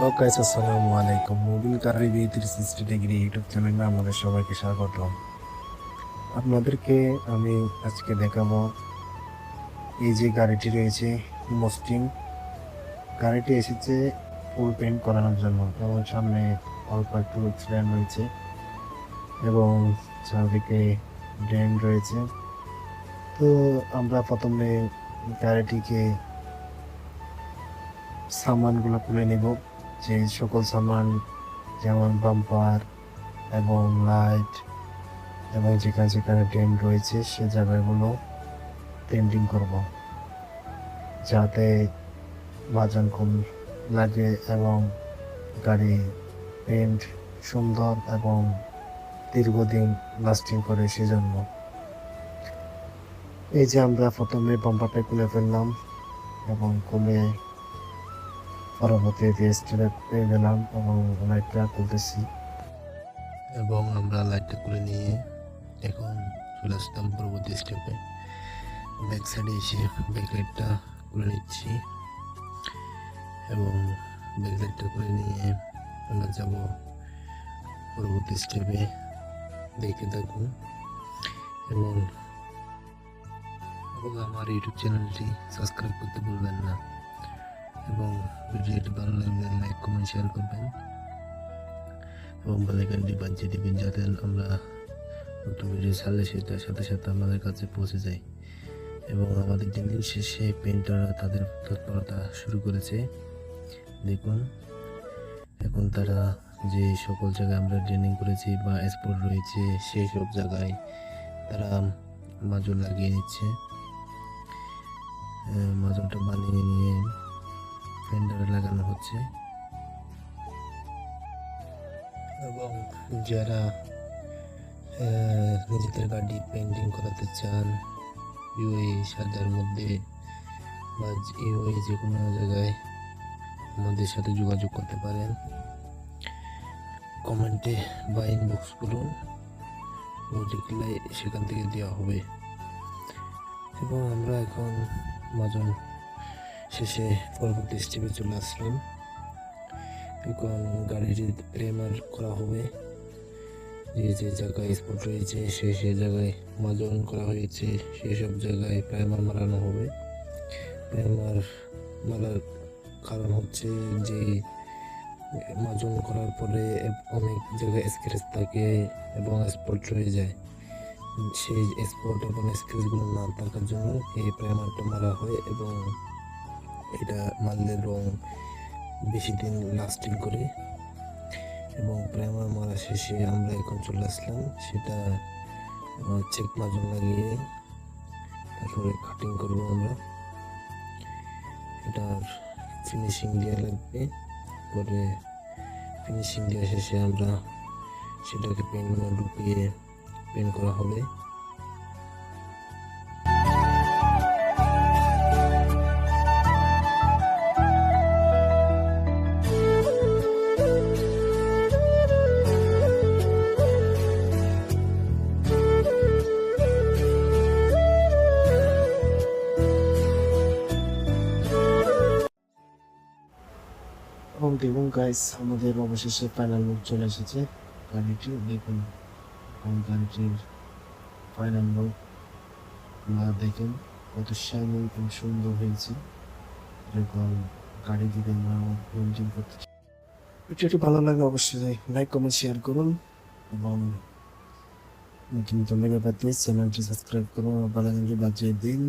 ওকে, আসসালামু আলাইকুম। মোবিল কার review 360 degree YouTube চ্যানেলে আমাদের সবাইকে স্বাগত। আপনাদেরকে আমি আজকে দেখাবো এই যে গাড়িটি রয়েছে মসটিং। গাড়িটি এসেছে ফুল পেইন্ট করানোর জন্য এবং সামনে অল্প একটু এক্সিডেন্ট রয়েছে এবং চারদিকে ড্রেন রয়েছে। তো আমরা প্রথমে গাড়িটিকে সামানগুলো খুলে নেব, যে সকল সামান যেমন বাম্পার এবং লাইট এবং যেখানে যেখানে ড্রেন রয়েছে সে জায়গাগুলো পেন্টিং করব, যাতে বাজান কম লাগে এবং গাড়ি পেন্ট সুন্দর এবং দীর্ঘদিন লাস্টিং করে। সেজন্য এই যে আমরা প্রথমে বাম্পারটা খুলে ফেললাম এবং খুলে পরবর্তীতে স্টিলের পেয়ে গেলাম এবং লাইটটা খুলতেছি এবং আমরা লাইটটা খুলে নিয়ে এখন চলে আসলাম পরবর্তী স্টেপে। ব্যাক সাইডে এসে ব্যাকলাইটটা খুলে নিচ্ছি এবং ব্যাকলাইটটা খুলে নিয়ে আমরা যাব পরবর্তী স্টেপে। দেখতে থাকুন এবং আমার ইউটিউব চ্যানেলটি সাবস্ক্রাইব করতে ভুলবেন না এবং ভিডিওটি ভালো লাগলে লাইক কমেন্ট শেয়ার করবেন এবং বেলাইকনটি বাজিয়ে দিবেন, যাতে আমরা নতুন ভিডিও ছাড়লে সেটার সাথে সাথে আমাদের কাছে পৌঁছে যায়। এবং আমাদের দিন শেষে পেন্টাররা তাদের তৎপরতা শুরু করেছে। দেখুন এখন তারা যে সকল জায়গায় আমরা ট্রেনিং করেছি বা স্পট রয়েছে সেই সব জায়গায় তারা মাজল লাগিয়ে নিচ্ছে। মাজলটা বানিয়ে নিয়ে পেন্টারে লাগানো হচ্ছে এবং যারা নিজেদের গাড়ি পেন্টিং করাতে চান ইউএই সাজার মধ্যে বা ইউএই যে কোনো জায়গায় আমাদের সাথে যোগাযোগ করতে পারেন। কমেন্টে বা ইনবক্স করুন, লিখলে সেখান থেকে দেওয়া হবে। এবং আমরা এখন মাজন শেষে পরবর্তী স্টেপে চলে আসলাম। এখন গাড়িটি প্রেমার করা হবে, যে যে জায়গায় স্পট রয়েছে সেই জায়গায় মাজন করা হয়েছে সেই সব জায়গায় প্রাইমার মারানো হবে। প্রাইমার মারার কারণ হচ্ছে যে মাজন করার পরে অনেক জায়গায় স্ক্র্যাচ থাকে এবং স্পট রয়ে যায়, সেই স্পট এবং স্ক্র্যাচগুলো না থাকার জন্য এই প্রাইমারটা মারা হয় এবং এটা মারলে রং বেশি দিন লাস্টিং করে। এবং প্রাইমার মারা শেষে আমরা এখন চলে আসলাম সেটা চেক মাজন লাগিয়ে তারপরে কাটিং করবো আমরা। এটার ফিনিশিং দেওয়া লাগবে, পরে ফিনিশিং দেওয়া শেষে আমরা সেটাকে পেন্ট ঢুকিয়ে পেন্ট করা হবে। এবং দেখুন গাইস, আমাদের অবশেষে ফাইনাল লুক চলে এসেছে গাড়িটি। দেখুন গাড়িটির ফাইনাল লুক দেখেন কত শাইনিং এবং সুন্দর হয়েছে। এরকম গাড়ি যদি আমরা পেন্টিং করতে চাই, ভিডিওটি ভালো লাগে অবশ্যই লাইক কমেন্ট শেয়ার করুন এবং নতুন চ্যানেলটি সাবস্ক্রাইব করুন, ভালো বাজিয়ে দিন।